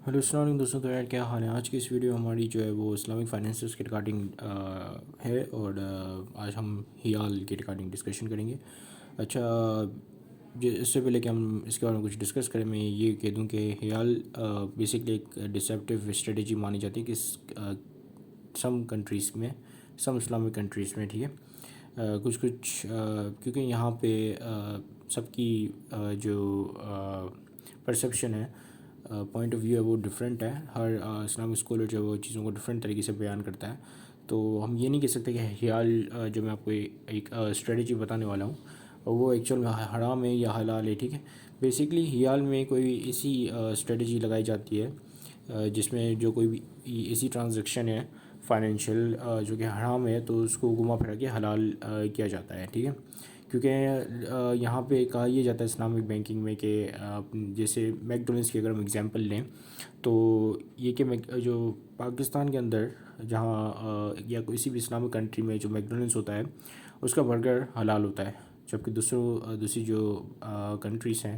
Hello السلام علیکم دوستوں، تو یار کیا حال ہے؟ آج کی اس ویڈیو ہماری جو ہے وہ اسلامک فائنینسز کے ریگارڈنگ ہے، اور آج ہم ہیال کے ریگارڈنگ ڈسکشن کریں گے۔ اچھا، اس سے پہلے کہ ہم اس کے بارے میں کچھ ڈسکس کریں، میں یہ کہہ دوں کہ ہیال بیسکلی ایک ڈسیپٹیو اسٹریٹجی مانی جاتی ہے کہ سم کنٹریز میں، سم اسلامک کنٹریز میں، ٹھیک ہے، کچھ کیونکہ یہاں پہ سب کی جو پرسیپشن ہے، پوائنٹ آف ویو ہے، وہ ڈفرینٹ ہے۔ ہر اسلامک اسکالر جو ہے وہ چیزوں کو ڈفرینٹ طریقے سے بیان کرتا ہے، تو ہم یہ نہیں کہہ سکتے کہ خیال جو میں آپ کو ایک اسٹریٹجی بتانے والا ہوں وہ ایکچوئل میں حرام ہے یا حلال ہے، ٹھیک ہے۔ بیسکلی خیال میں کوئی ایسی اسٹریٹجی لگائی جاتی ہے جس میں جو کوئی بھی ایسی ٹرانزیکشن ہے فائنینشیل جو کہ حرام ہے، تو اس کو گھما پھرا کے حلال کیا جاتا ہے، ٹھیک ہے۔ کیونکہ یہاں پہ کہا یہ جاتا ہے اسلامک بینکنگ میں کہ جیسے میک ڈونلڈس کی اگر ہم اگزامپل لیں تو یہ کہ جو پاکستان کے اندر جہاں یا کسی بھی اسلامک کنٹری میں جو میک ڈونلڈس ہوتا ہے اس کا برگر حلال ہوتا ہے، جبکہ دوسری جو کنٹریز ہیں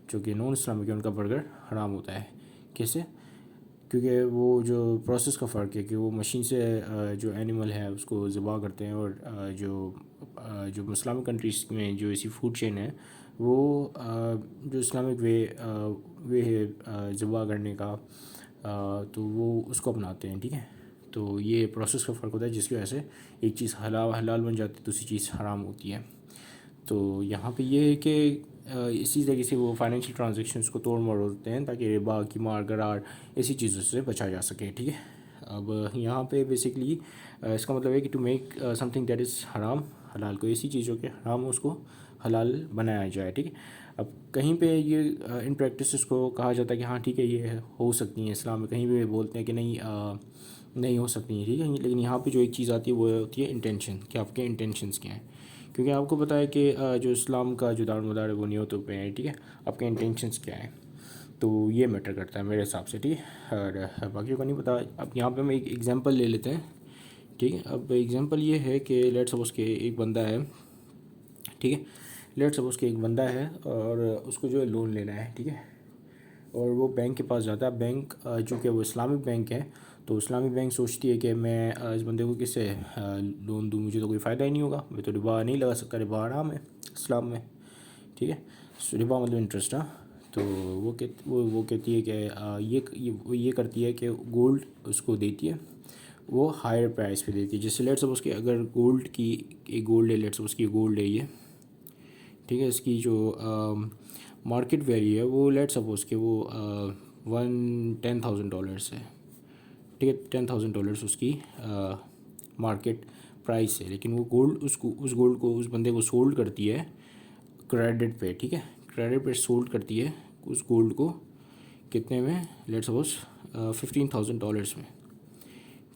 جو کہ نان اسلامک ہیں ان کا برگر حرام ہوتا ہے۔ کیسے؟ کیونکہ وہ جو پروسیس کا فرق ہے کہ وہ مشین سے جو اینیمل ہے اس کو ذبح کرتے ہیں، اور جو اسلامک کنٹریز میں جو ایسی فوڈ چین ہے وہ جو اسلامک وے ہے ذبح کرنے کا، تو وہ اس کو اپناتے ہیں، ٹھیک ہے۔ تو یہ پروسیس کا فرق ہوتا ہے جس کی وجہ سے ایک چیز حلال بن جاتی ہے، دوسری چیز حرام ہوتی ہے۔ تو یہاں پہ یہ ہے کہ اسی طریقے سے وہ فائنینشیل ٹرانزیکشنس کو توڑ موڑ ہوتے ہیں تاکہ ربا، قمار، غرار ایسی چیزوں سے بچا جا سکے، ٹھیک ہے۔ اب یہاں پہ بیسکلی اس کا مطلب ہے کہ to make something that is حرام حلال، کو ایسی چیز جو کہ حرام ہو اس کو حلال بنایا جائے، ٹھیک ہے۔ اب کہیں پہ یہ ان پریکٹسز کو کہا جاتا ہے کہ ہاں ٹھیک ہے یہ ہو سکتی ہیں اسلام میں، کہیں پہ بولتے ہیں کہ نہیں ہو سکتی ہیں، ٹھیک ہے۔ لیکن یہاں پہ جو ایک چیز آتی ہے وہ ہوتی ہے انٹینشن، کہ آپ کے انٹینشنس کیا ہیں، کیونکہ آپ کو پتہ ہے کہ جو اسلام کا جو دار مدار ہے وہ نیتوں پہ ہے، ٹھیک ہے۔ آپ کے انٹینشنس کیا ہیں، تو یہ میٹر کرتا ہے میرے حساب سے، ٹھیک ہے۔ اور باقیوں کا نہیں پتہ۔ اب یہاں پہ ہم ایک ایگزامپل لے لیتے ہیں، ٹھیک ہے۔ اب ایگزامپل یہ ہے کہ لیٹ سپوز کہ ایک بندہ ہے، ٹھیک ہے، لیٹ سپوز کہ ایک بندہ ہے اور اس کو جو ہے لون لینا ہے، ٹھیک ہے، اور وہ بینک کے پاس جاتا ہے۔ بینک چونکہ وہ اسلامک بینک ہے تو اسلامک بینک سوچتی ہے کہ میں اس بندے کو کس سے لون دوں، مجھے تو کوئی فائدہ ہی نہیں ہوگا، میں تو ربا نہیں لگا سکتا، ربا حرام ہے اسلام میں، ٹھیک ہے۔ ربا مطلب انٹرسٹ، ہاں۔ تو وہ کہتی ہے کہ یہ کرتی ہے کہ گولڈ اس کو دیتی ہے، وہ ہائر پرائس پہ دیتی ہے۔ جیسے لیٹ سپوز کہ اگر گولڈ ہے، لیٹ سپوز کہ گولڈ ہے یہ، ٹھیک ہے، اس کی جو مارکیٹ ویلیو ہے وہ لیٹ سپوز کہ وہ $10,000 ہے، ٹھیک ہے، $10,000 اس کی مارکیٹ پرائس ہے، لیکن وہ گولڈ اس گولڈ کو اس بندے کو سولڈ کرتی ہے کریڈٹ پہ، ٹھیک ہے، کریڈٹ پہ سولڈ کرتی ہے اس گولڈ کو کتنے میں، لیٹ سپوز $15,000 میں،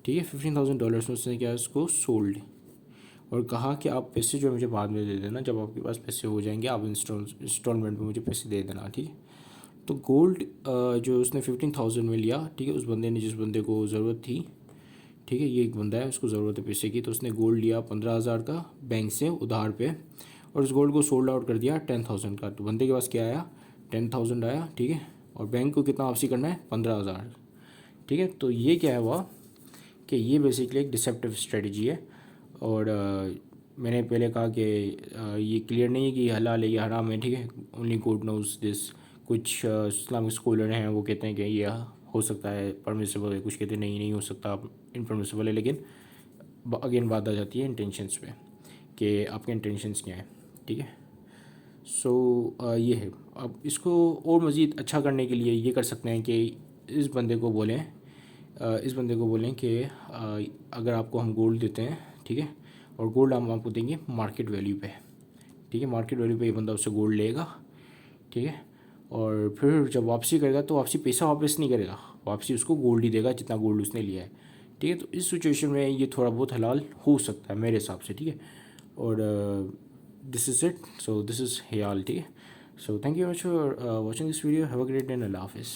ٹھیک ہے۔ $15,000 میں اس نے کیا اس کو سولڈ، اور کہا کہ آپ پیسے جو مجھے بعد میں دے دینا، جب آپ کے پاس پیسے ہو جائیں گے آپ انسٹالمنٹ میں مجھے پیسے دے دینا، ٹھیک ہے۔ تو گولڈ جو اس نے 15,000 میں لیا، ٹھیک ہے، اس بندے نے، جس بندے کو ضرورت تھی، ٹھیک ہے، یہ ایک بندہ ہے اس کو ضرورت ہے پیسے کی، تو اس نے گولڈ لیا 15,000 کا بینک سے ادھار پہ، اور اس گولڈ کو سولڈ آؤٹ کر دیا 10,000 کا، تو بندے کے پاس کیا آیا، 10,000 آیا، ٹھیک ہے، اور بینک کو کتنا واپسی کرنا ہے، 15,000، ٹھیک ہے۔ تو یہ کیا ہوا کہ یہ بیسکلی ایک ڈسیپٹیو اسٹریٹجی ہے، اور میں نے پہلے کہا کہ یہ کلیئر نہیں ہے کہ یہ حلال ہے یا حرام ہے، ٹھیک ہے، اونلی گوڈ نوز دس۔ کچھ اسلامک اسکالر ہیں وہ کہتے ہیں کہ یہ ہو سکتا ہے، پرمیسیبل ہے، کچھ کہتے ہیں نہیں ہو سکتا، انپرمیسیبل ہے، لیکن اگین بات آ جاتی ہے انٹینشنس پہ کہ آپ کے انٹینشنس کیا ہیں، ٹھیک ہے۔ سو یہ ہے۔ اب اس کو اور مزید اچھا کرنے کے لیے یہ کر سکتے ہیں کہ اس بندے کو بولیں کہ اگر آپ کو ہم گولڈ دیتے ہیں، ٹھیک ہے، اور گولڈ ہم آپ کو دیں گے مارکیٹ ویلیو پہ، ٹھیک ہے، مارکیٹ ویلیو پہ یہ بندہ اس سے گولڈ لے گا، ٹھیک ہے، اور پھر جب واپسی کرے گا تو پیسہ واپس نہیں کرے گا، واپسی اس کو گولڈ ہی دے گا جتنا گولڈ اس نے لیا ہے، ٹھیک ہے۔ تو اس سچویشن میں یہ تھوڑا بہت حلال ہو سکتا ہے میرے حساب سے، ٹھیک ہے، اور دس از اٹ، سو دس از حیال، ٹھیک ہے۔ So thank you much for watching this video, have a great day, اللہ حافظ۔